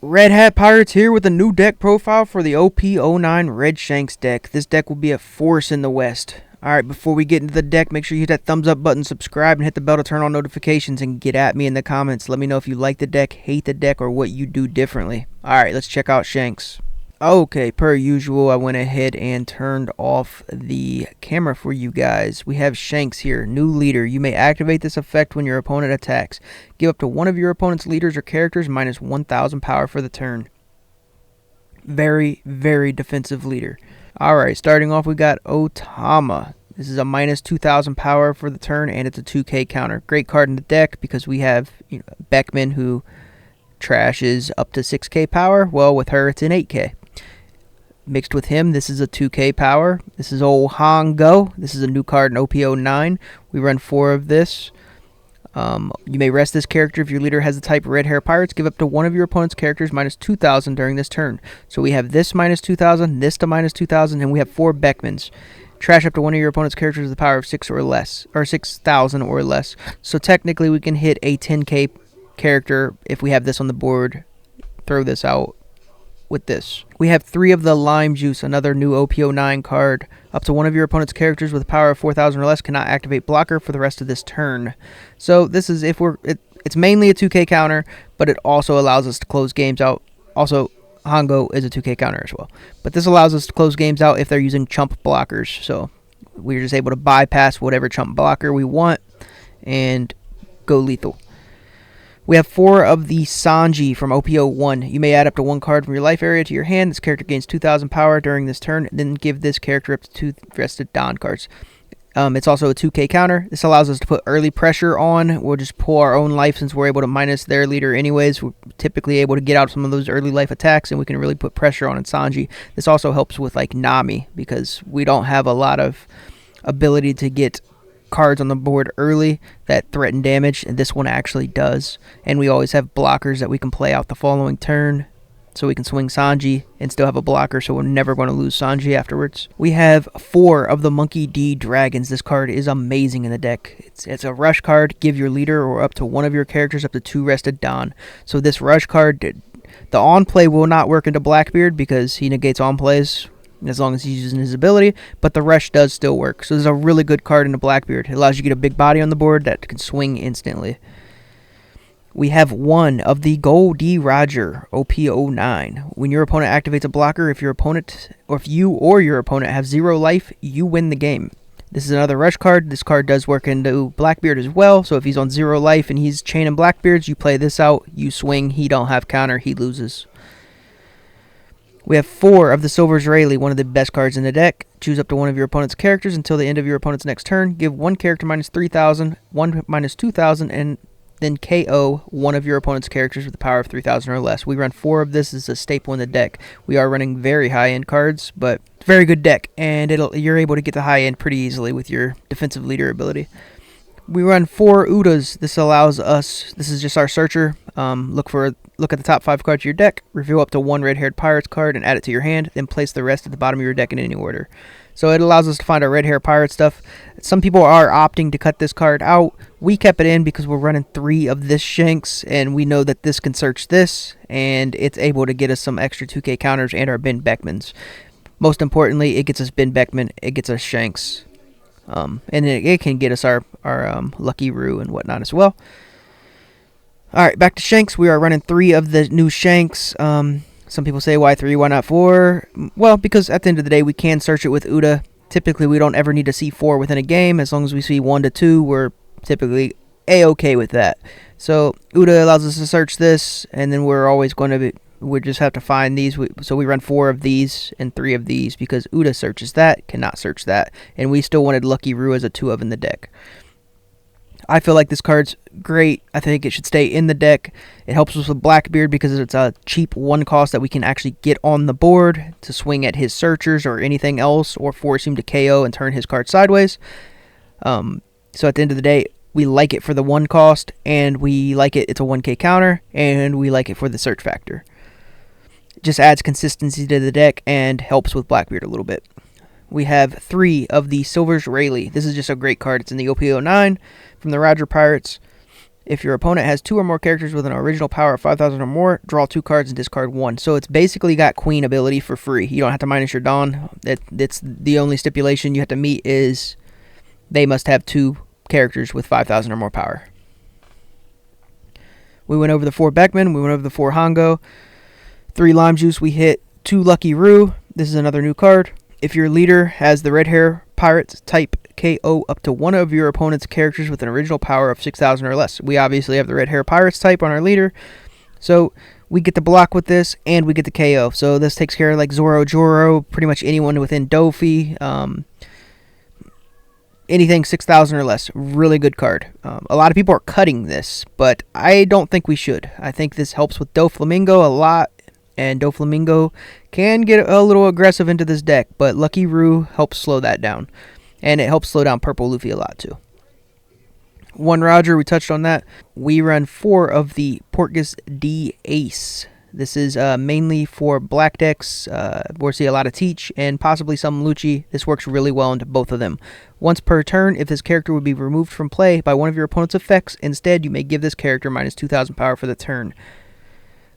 Red Hat Pirates here with a new deck profile for the OP09 Red Shanks deck. This deck will be a force in the West. Alright, before we get into the deck, make sure you hit that thumbs up button, subscribe, and hit the bell to turn on notifications, and get at me in the comments. Let me know if you like the deck, hate the deck, or what you do differently. Alright, let's check out Shanks. Okay, per usual, I went ahead and turned off the camera for you guys. We have Shanks here, new leader. You may activate this effect when your opponent attacks. Give up to one of your opponent's leaders or characters minus 1,000 power for the turn. Very, very defensive leader. Alright, starting off we got Otama. This is a minus 2,000 power for the turn, and it's a 2k counter. Great card in the deck because we have Beckman, who trashes up to 6k power. Well, with her, it's an 8k. Mixed with him, this is a 2k power. This is Ohango. This is a new card in OP09. We run 4 of this. You may rest this character if your leader has the type Red Hair Pirates. Give up to one of your opponent's characters minus 2,000 during this turn. So we have this minus 2,000, this to minus 2,000, and we have 4 Beckmans. Trash up to one of your opponent's characters with the power of 6 or less, or 6,000 or less. So technically we can hit a 10k character if we have this on the board. Throw this out with this. We have 3 of the Lime Juice, another new OP09 card. Up to one of your opponent's characters with a power of 4,000 or less cannot activate blocker for the rest of this turn. So this is if it's mainly a 2k counter, but it also allows us to close games out. Also, Hongo is a 2k counter as well. But this allows us to close games out if they're using chump blockers. So we're just able to bypass whatever chump blocker we want and go lethal. We have 4 of the Sanji from OP01. You may add up to 1 card from your life area to your hand. This character gains 2,000 power during this turn. Then give this character up to 2 rested Don cards. It's also a 2k counter. This allows us to put early pressure on. We'll just pull our own life since we're able to minus their leader anyways. We're typically able to get out some of those early life attacks, and we can really put pressure on Sanji. This also helps with like Nami because we don't have a lot of ability to get cards on the board early that threaten damage, and this one actually does. And we always have blockers that we can play out the following turn, so we can swing Sanji and still have a blocker, so we're never going to lose Sanji afterwards. We have 4 of the Monkey D Dragons. This card is amazing in the deck. It's a rush card. Give your leader or up to one of your characters up to 2 rested Don. So this rush card, the on play will not work into Blackbeard because he negates on plays as long as he's using his ability, but the rush does still work. So this is a really good card in the Blackbeard. It allows you to get a big body on the board that can swing instantly. We have 1 of the Goldie Roger OP09. When your opponent activates a blocker, if you or your opponent have 0 life, you win the game. This is another rush card. This card does work into Blackbeard as well. So if he's on 0 life and he's chaining Blackbeards, you play this out, you swing, he don't have counter, he loses. We have 4 of the Silver's Rayleigh, one of the best cards in the deck. Choose up to one of your opponent's characters until the end of your opponent's next turn. Give 1 character minus 3,000, 1 minus 2,000, and then KO one of your opponent's characters with the power of 3,000 or less. We run 4 of this as a staple in the deck. We are running very high-end cards, but it's a very good deck, and you're able to get the high-end pretty easily with your defensive leader ability. We run 4 Udas. This allows us, this is just our searcher. Look at the top 5 cards of your deck, reveal up to 1 red-haired pirates card and add it to your hand, then place the rest at the bottom of your deck in any order. So it allows us to find our red-haired pirate stuff. Some people are opting to cut this card out. We kept it in because we're running 3 of this Shanks, and we know that this can search this, and it's able to get us some extra 2k counters and our Ben Beckmans. Most importantly, it gets us Ben Beckman, it gets us Shanks. And it can get us our Lucky Roo and whatnot as well. Alright, back to Shanks. We are running 3 of the new Shanks. Some people say, why 3, why not 4? Well, because at the end of the day, we can search it with Uda. Typically, we don't ever need to see 4 within a game. As long as we see 1 to 2, we're typically A-okay with that. So, Uda allows us to search this, and then we just have to find these. So we run 4 of these and 3 of these because Uda searches that, cannot search that. And we still wanted Lucky Roo as a 2 of in the deck. I feel like this card's great. I think it should stay in the deck. It helps us with Blackbeard because it's a cheap 1 cost that we can actually get on the board to swing at his searchers or anything else, or force him to KO and turn his card sideways. So at the end of the day, we like it for the 1 cost, and we like it's a 1k counter, and we like it for the search factor. It just adds consistency to the deck and helps with Blackbeard a little bit. We have 3 of the Silver's Rayleigh. This is just a great card. It's in the OP09 from the Roger Pirates. If your opponent has 2 or more characters with an original power of 5,000 or more, draw 2 cards and discard 1. So it's basically got Queen ability for free. You don't have to minus your Dawn. It's the only stipulation you have to meet is they must have 2 characters with 5,000 or more power. We went over the 4 Beckman. We went over the 4 Hongo. 3 Lime Juice. We hit 2 Lucky Roo. This is another new card. If your leader has the Red Hair Pirates type, KO up to one of your opponent's characters with an original power of 6,000 or less. We obviously have the Red Hair Pirates type on our leader, so we get to block with this, and we get the KO. So this takes care of like Zoro, Joro, pretty much anyone within Dofi, anything 6,000 or less. Really good card. A lot of people are cutting this, but I don't think we should. I think this helps with Doflamingo a lot, and Doflamingo can get a little aggressive into this deck, but Lucky Roo helps slow that down. And it helps slow down Purple Luffy a lot, too. 1 Roger, we touched on that. We run 4 of the Portgas D Ace. This is mainly for black decks. We'll see a lot of Teach and possibly some Lucci. This works really well into both of them. Once per turn, if this character would be removed from play by one of your opponent's effects, instead you may give this character minus 2,000 power for the turn.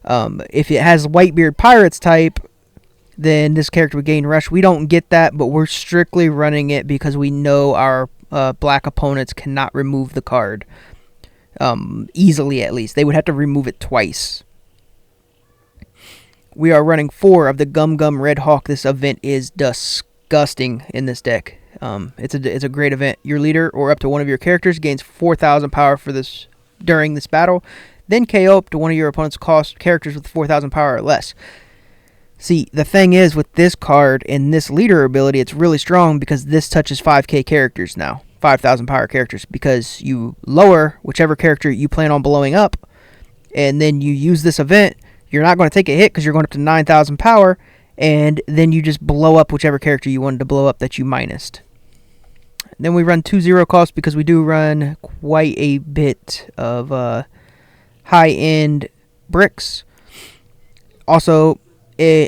If it has Whitebeard Pirates type, then this character would gain Rush. We don't get that, but we're strictly running it because we know our black opponents cannot remove the card. Easily, at least. They would have to remove it twice. We are running 4 of the Gum Gum Red Hawk. This event is disgusting in this deck. It's a great event. Your leader or up to one of your characters gains 4,000 power for this during this battle. Then KO up to one of your opponent's characters with 4,000 power or less. See, the thing is, with this card and this leader ability, it's really strong because this touches 5k characters now. 5,000 power characters. Because you lower whichever character you plan on blowing up, and then you use this event, you're not going to take a hit because you're going up to 9,000 power, and then you just blow up whichever character you wanted to blow up that you minused. Then we run 2 0 costs because we do run quite a bit of high-end bricks. Also,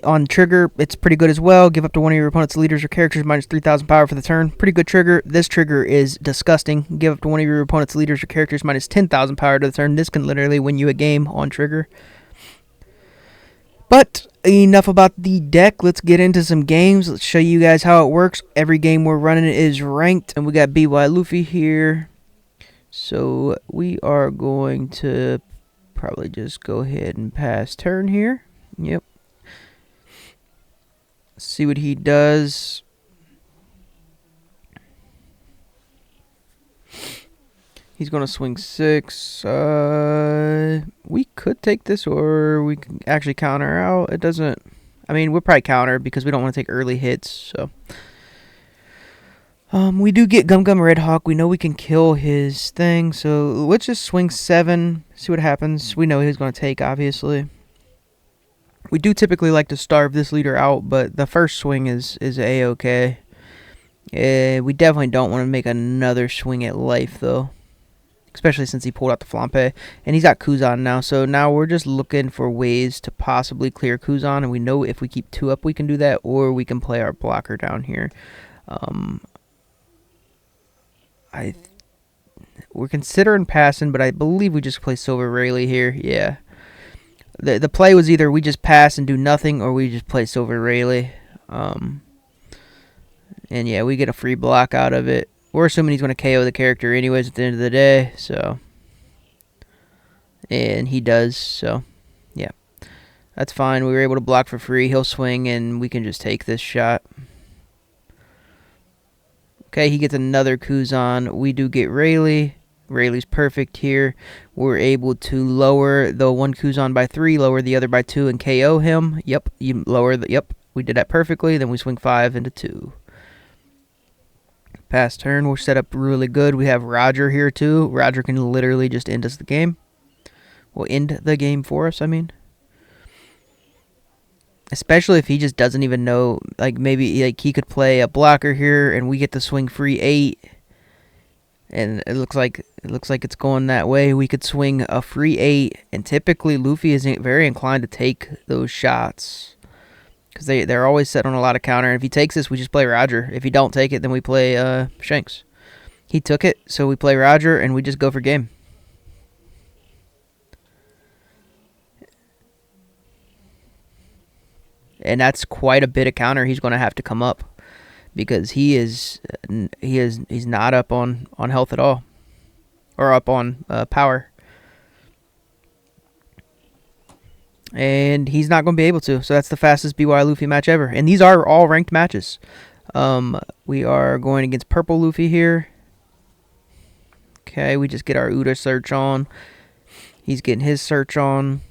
on trigger, it's pretty good as well. Give up to one of your opponent's leaders or characters minus 3,000 power for the turn. Pretty good trigger. This trigger is disgusting. Give up to one of your opponent's leaders or characters minus 10,000 power to the turn. This can literally win you a game on trigger. But enough about the deck. Let's get into some games. Let's show you guys how it works. Every game we're running is ranked, and we got BY Luffy here. So we are going to probably just go ahead and pass turn here. Yep. See what he does. He's going to swing 6. We could take this, or we can actually counter out. It doesn't... I mean, we'll probably counter because we don't want to take early hits. So, we do get Gum Gum Red Hawk. We know we can kill his thing. So let's just swing 7. See what happens. We know he's going to take, obviously. We do typically like to starve this leader out, but the first swing is A-okay. We definitely don't want to make another swing at life, though. Especially since he pulled out the Flampe. And he's got Kuzan now, so now we're just looking for ways to possibly clear Kuzan. And we know if we keep 2 up, we can do that, or we can play our blocker down here. We're considering passing, but I believe we just play Silver Rayleigh here. Yeah. The play was either we just pass and do nothing, or we just play Silver Rayleigh. And yeah, we get a free block out of it. We're assuming he's going to KO the character anyways at the end of the day, so. And he does, so. Yeah. That's fine. We were able to block for free. He'll swing, and we can just take this shot. Okay, he gets another Kuzan. We do get Rayleigh. Rayleigh's perfect here. We're able to lower the one Kuzan by 3, lower the other by 2, and KO him. Yep, you lower the... Yep, we did that perfectly. Then we swing 5 into 2. Pass turn. We're set up really good. We have Roger here, too. Roger can literally just end us the game. Well, end the game for us, I mean. Especially if he just doesn't even know... Like, maybe like he could play a blocker here, and we get to swing free 8. And it looks like it's going that way. We could swing a free 8, and typically Luffy isn't very inclined to take those shots because they're always set on a lot of counter. And if he takes this, we just play Roger. If he don't take it, then we play Shanks. He took it, so we play Roger, and we just go for game. and that's quite a bit of counter he's going to have to come up, because he's not up on health at all, or up on power, and he's not going to be able to. So that's the fastest BY Luffy match ever, and these are all ranked matches. We are going against Purple Luffy here. Okay, we just get our Uda search on. He's getting his search on.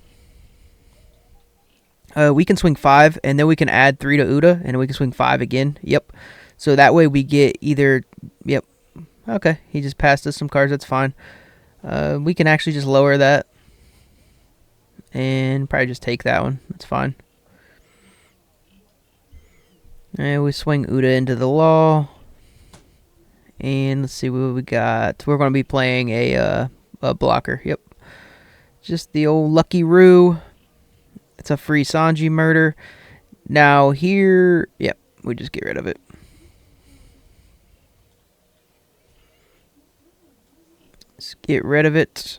We can swing 5, and then we can add 3 to Uda, and we can swing 5 again. Yep. So that way we get either... Yep. Okay, he just passed us some cards. That's fine. We can actually just lower that. And probably just take that one. That's fine. And we swing Uda into the law. And let's see what we got. We're going to be playing a blocker. Yep. Just the old Lucky Roo. It's a free Sanji murder. Now here, yep, we just get rid of it. Let's get rid of it.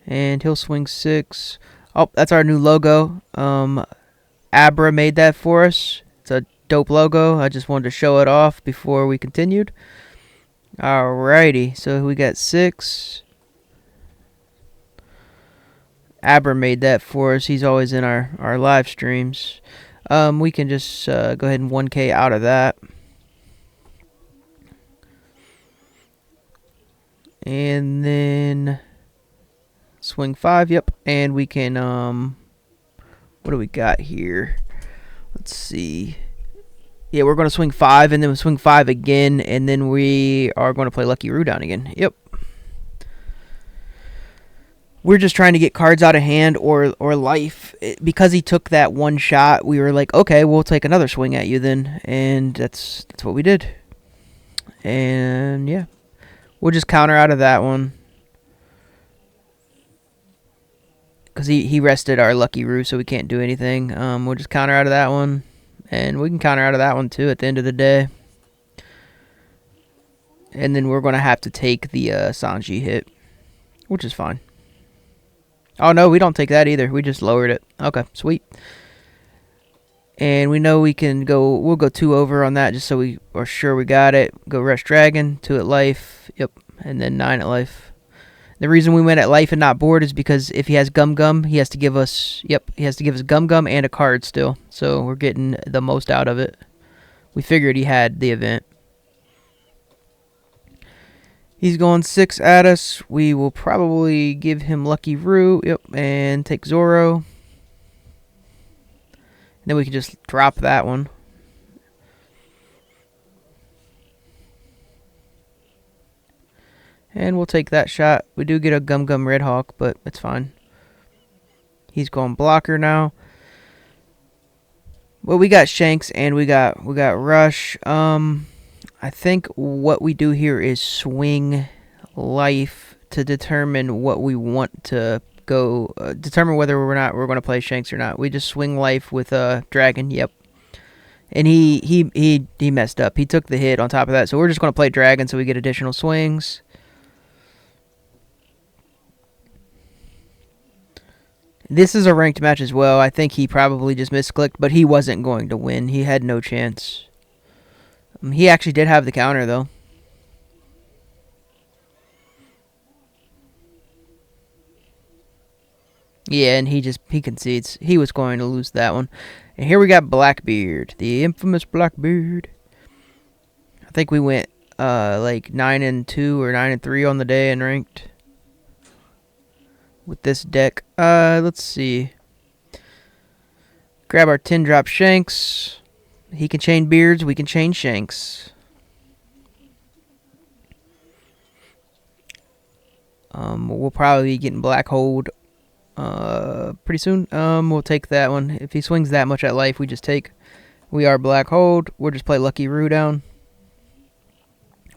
And he'll swing 6. Oh, that's our new logo. Abra made that for us. It's a dope logo. I just wanted to show it off before we continued. Alrighty, so we got 6. Abra made that for us. He's always in our live streams. We can just go ahead and 1K out of that. And then swing 5, yep. And we can, what do we got here? Let's see. Yeah, we're going to swing 5, and then we'll swing 5 again, and then we are going to play Lucky Roo down again. Yep. We're just trying to get cards out of hand or life. Because he took that one shot, we were like, okay, we'll take another swing at you then. And that's what we did. And yeah. We'll just counter out of that one. Because he rested our Lucky Roo, so we can't do anything. We'll just counter out of that one. And we can counter out of that one too at the end of the day. And then we're going to have to take the Sanji hit, which is fine. Oh, no, we don't take that either. We just lowered it. Okay, sweet. And we know we can go... We'll go 2 over on that just so we are sure we got it. Go Rush Dragon, 2 at life. Yep, and then 9 at life. The reason we went at life and not board is because if he has Gum Gum, he has to give us... Yep, he has to give us Gum Gum and a card still. So we're getting the most out of it. We figured he had the event. He's going 6 at us. We will probably give him Lucky Roo. Yep, and take Zoro. And then we can just drop that one. And we'll take that shot. We do get a Gum Gum Red Hawk, but it's fine. He's going blocker now. Well, we got Shanks and we got Rush. I think what we do here is swing life to determine what we want to go. Determine whether we're going to play Shanks or not. We just swing life with Dragon. Yep. And he messed up. He took the hit on top of that. So we're just going to play Dragon so we get additional swings. This is a ranked match as well. I think he probably just misclicked, but he wasn't going to win. He had no chance. He actually did have the counter, though. Yeah, and he concedes. He was going to lose that one. And here we got Blackbeard, the infamous Blackbeard. I think we went like 9-2 or 9-3 on the day in ranked with this deck. Let's see. Grab our 10-drop Shanks. He can chain Beards. We can chain Shanks. We'll probably be getting Black Hold pretty soon. We'll take that one. If he swings that much at life, we just take. We are Black Hold. We'll just play Lucky Roo down.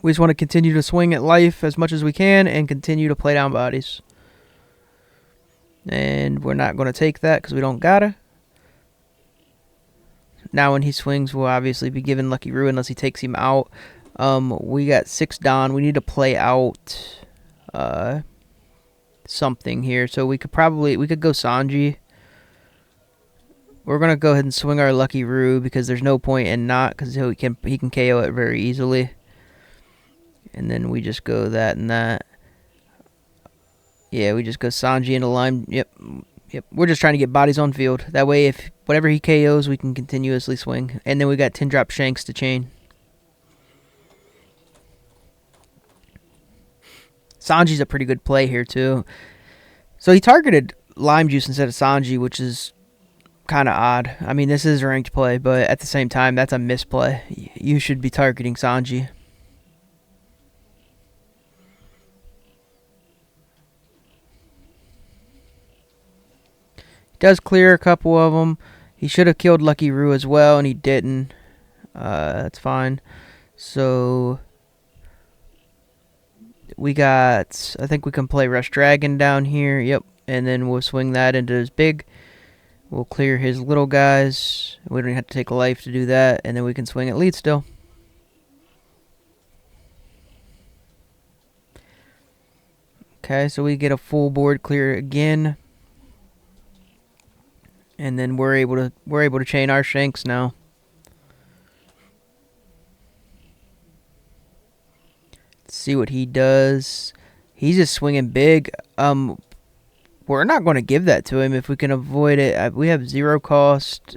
We just want to continue to swing at life as much as we can and continue to play down bodies. And we're not going to take that because we don't gotta. Now when he swings, we'll obviously be giving Lucky Roo unless he takes him out. We got 6 Don. We need to play out something here. So we could go Sanji. We're gonna go ahead and swing our Lucky Roo because there's no point in not, because he can KO it very easily. And then we just go that and that. Yeah, we just go Sanji into Lime. Yep. We're just trying to get bodies on field. That way, if whatever he KOs, we can continuously swing. And then we got 10 drop Shanks to chain. Sanji's a pretty good play here too. So he targeted Lime Juice instead of Sanji, which is kind of odd. I mean, this is a ranked play, but at the same time, that's a misplay. You should be targeting Sanji. Does clear a couple of them. He should have killed Lucky Roo as well, and he didn't. That's fine. So we got, I think we can play Rush Dragon down here. Yep. And then we'll swing that into his big. We'll clear his little guys. We don't have to take a life to do that. And then we can swing at lead still. Okay, so we get a full board clear again. And then we're able to chain our Shanks now. Let's see what he does. He's just swinging big. We're not going to give that to him if we can avoid it. We have 0 cost.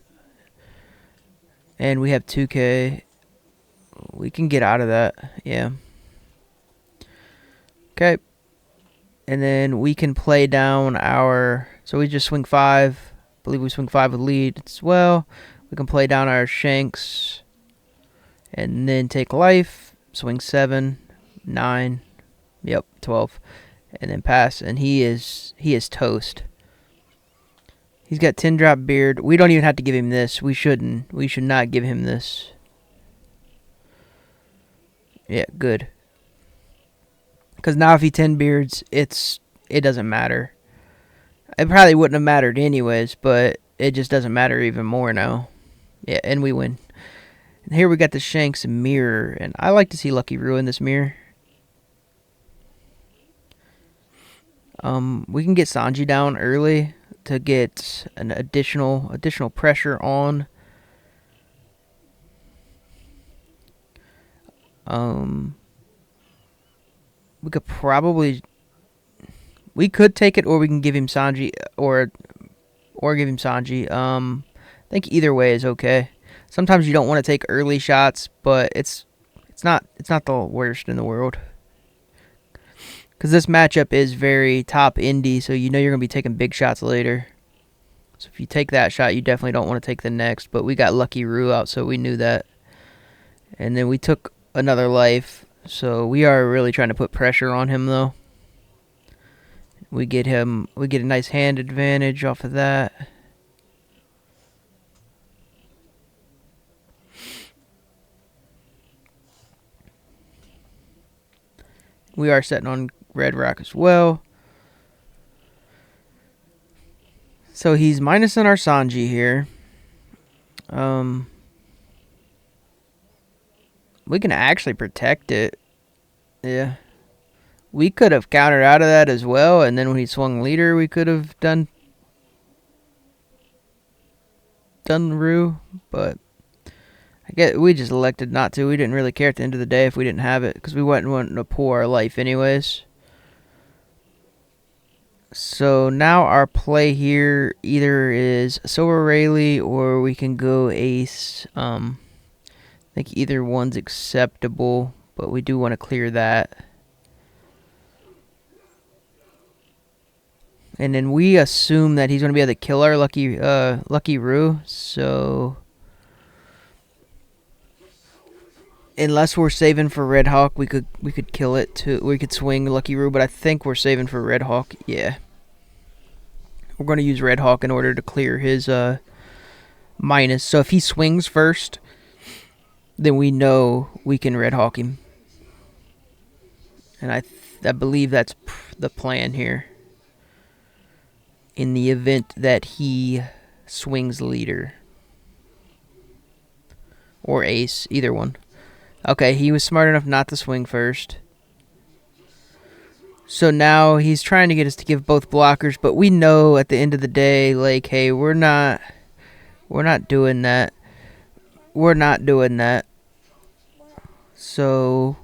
And we have 2k. We can get out of that. Yeah. Okay. And then we can play down our... So we just swing 5. I believe we swing 5 with lead as well. We can play down our Shanks. And then take life. Swing 7. 9. Yep, 12. And then pass. And he is toast. He's got 10 drop beard. We don't even have to give him this. We shouldn't. We should not give him this. Yeah, good. Because now if he 10 beards, it doesn't matter. It probably wouldn't have mattered anyways, but it just doesn't matter even more now. Yeah, and we win. And here we got the Shanks mirror. And I like to see Lucky Roo in this mirror. We can get Sanji down early to get an additional pressure on. We could take it, or we can give him Sanji, or give him Sanji. I think either way is okay. Sometimes you don't want to take early shots, but it's not the worst in the world. Because this matchup is very top indie, so you know you're going to be taking big shots later. So if you take that shot, you definitely don't want to take the next. But we got Lucky Roo out, so we knew that. And then we took another life. So we are really trying to put pressure on him, though. We get a nice hand advantage off of that. We are setting on Red Rock as well. So he's minusing our Sanji here. We can actually protect it. Yeah. We could have countered out of that as well, and then when he swung leader, we could have done Roo, but I guess we just elected not to. We didn't really care at the end of the day if we didn't have it, because we wasn't wanting to pull our life anyways. So now our play here either is Silver Rayleigh or we can go Ace. I think either one's acceptable, but we do want to clear that. And then we assume that he's going to be able to kill our Lucky Roo. So unless we're saving for Red Hawk, we could kill it too. We could swing Lucky Roo, but I think we're saving for Red Hawk. Yeah. We're going to use Red Hawk in order to clear his minus. So if he swings first, then we know we can Red Hawk him. And I believe that's the plan here. In the event that he swings leader. Or ace, either one. Okay, he was smart enough not to swing first. So now he's trying to get us to give both blockers, but we know at the end of the day, like, hey, we're not doing that. We're not doing that. So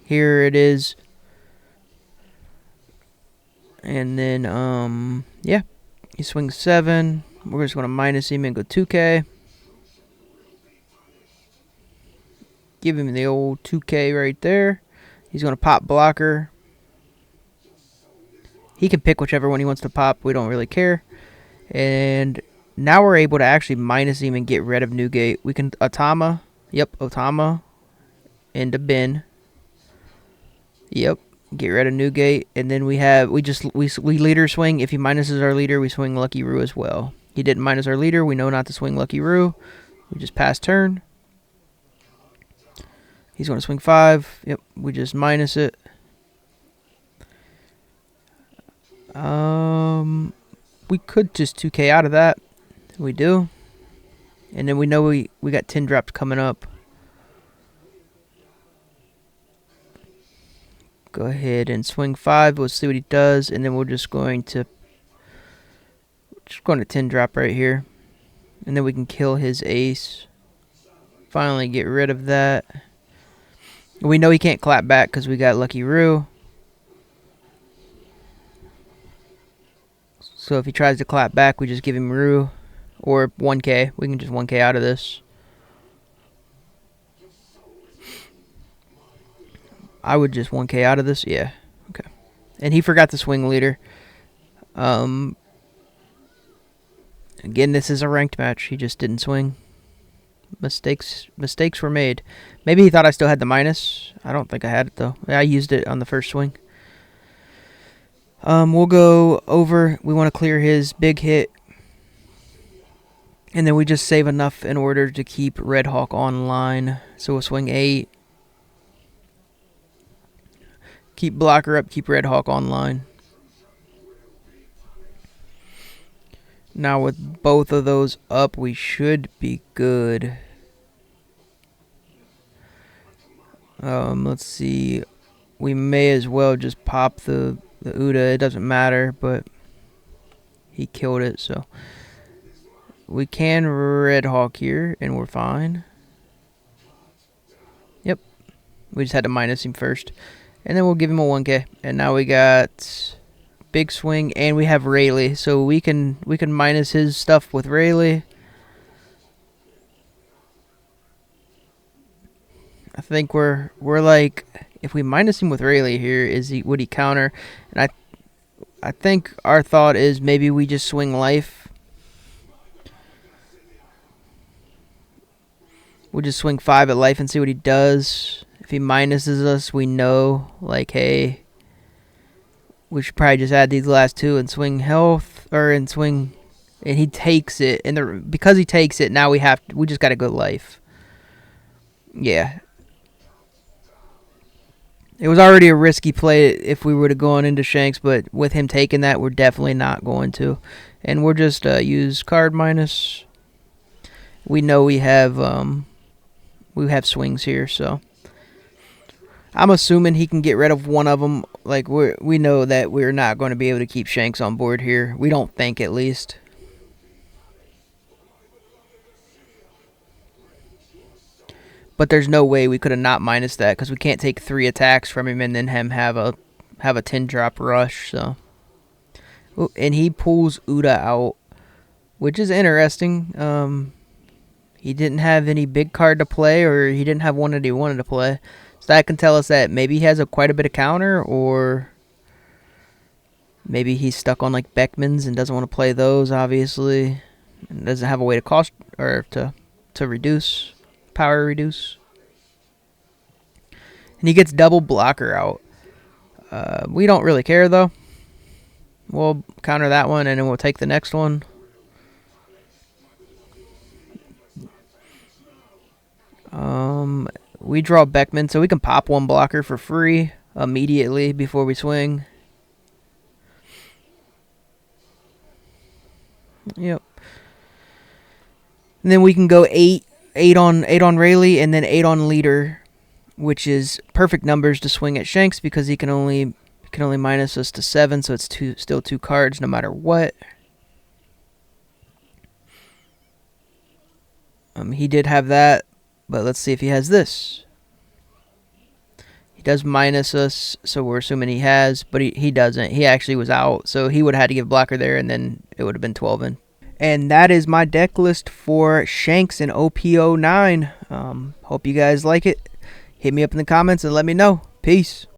here it is. And then yeah, he swings 7. We're just gonna minus him and go 2K. Give him the old 2K right there. He's gonna pop blocker. He can pick whichever one he wants to pop. We don't really care. And now we're able to actually minus him and get rid of Newgate. We can Otama. Yep, Otama. Into bin. Yep. Get rid of Newgate. And then we leader swing. If he minuses our leader, we swing Lucky Roo as well. He didn't minus our leader. We know not to swing Lucky Roo. We just pass turn. He's going to swing 5. Yep, we just minus it. We could just 2K out of that. We do. And then we know we got 10 drops coming up. Go ahead and swing 5. We'll see what he does. And then we're just going to 10 drop right here. And then we can kill his ace. Finally get rid of that. We know he can't clap back because we got Lucky Roo. So if he tries to clap back, we just give him Roo. Or 1K. We can just 1K out of this. I would just 1K out of this. Yeah. Okay. And he forgot to swing leader. Again, this is a ranked match. He just didn't swing. Mistakes were made. Maybe he thought I still had the minus. I don't think I had it, though. I used it on the first swing. We'll go over. We want to clear his big hit. And then we just save enough in order to keep Red Hawk online. So we'll swing 8. Keep blocker up, keep Red Hawk online. Now with both of those up, we should be good. Let's see. We may as well just pop the Uda. It doesn't matter, but he killed it, so we can Red Hawk here, and we're fine. Yep. We just had to minus him first. And then we'll give him a 1K. And now we got big swing, and we have Rayleigh. So we can minus his stuff with Rayleigh. I think we're like, if we minus him with Rayleigh here, would he counter? And I think our thought is maybe we just swing life. We'll just swing 5 at life and see what he does. If he minuses us, we know, like, hey, we should probably just add these last 2 and swing health, and he takes it. And because he takes it, now we just got to go life. Yeah. It was already a risky play if we were to go on into Shanks, but with him taking that, we're definitely not going to. And we'll just use card minus. We know we have swings here, so I'm assuming he can get rid of one of them. Like, we know that we're not going to be able to keep Shanks on board here. We don't think, at least. But there's no way we could have not minus that, because we can't take 3 attacks from him and then him have a 10-drop rush. So, ooh, and he pulls Uda out, which is interesting. He didn't have any big card to play, or he didn't have one that he wanted to play. So that can tell us that maybe he has quite a bit of counter, or maybe he's stuck on like Beckman's and doesn't want to play those, obviously, and doesn't have a way to cost or to reduce, power reduce. And he gets double blocker out. We don't really care, though. We'll counter that one, and then we'll take the next one. We draw Beckman, so we can pop 1 blocker for free immediately before we swing. Yep. And then we can go 8 on Rayleigh, and then 8 on leader, which is perfect numbers to swing at Shanks because he can only Can only minus us to 7, so it's still 2 cards no matter what. He did have that, but let's see if he has this. He does minus us, so we're assuming he has, but he doesn't. He actually was out, so he would have had to give blocker there, and then it would have been 12 in. And that is my deck list for Shanks in OP09. Hope you guys like it. Hit me up in the comments and let me know. Peace.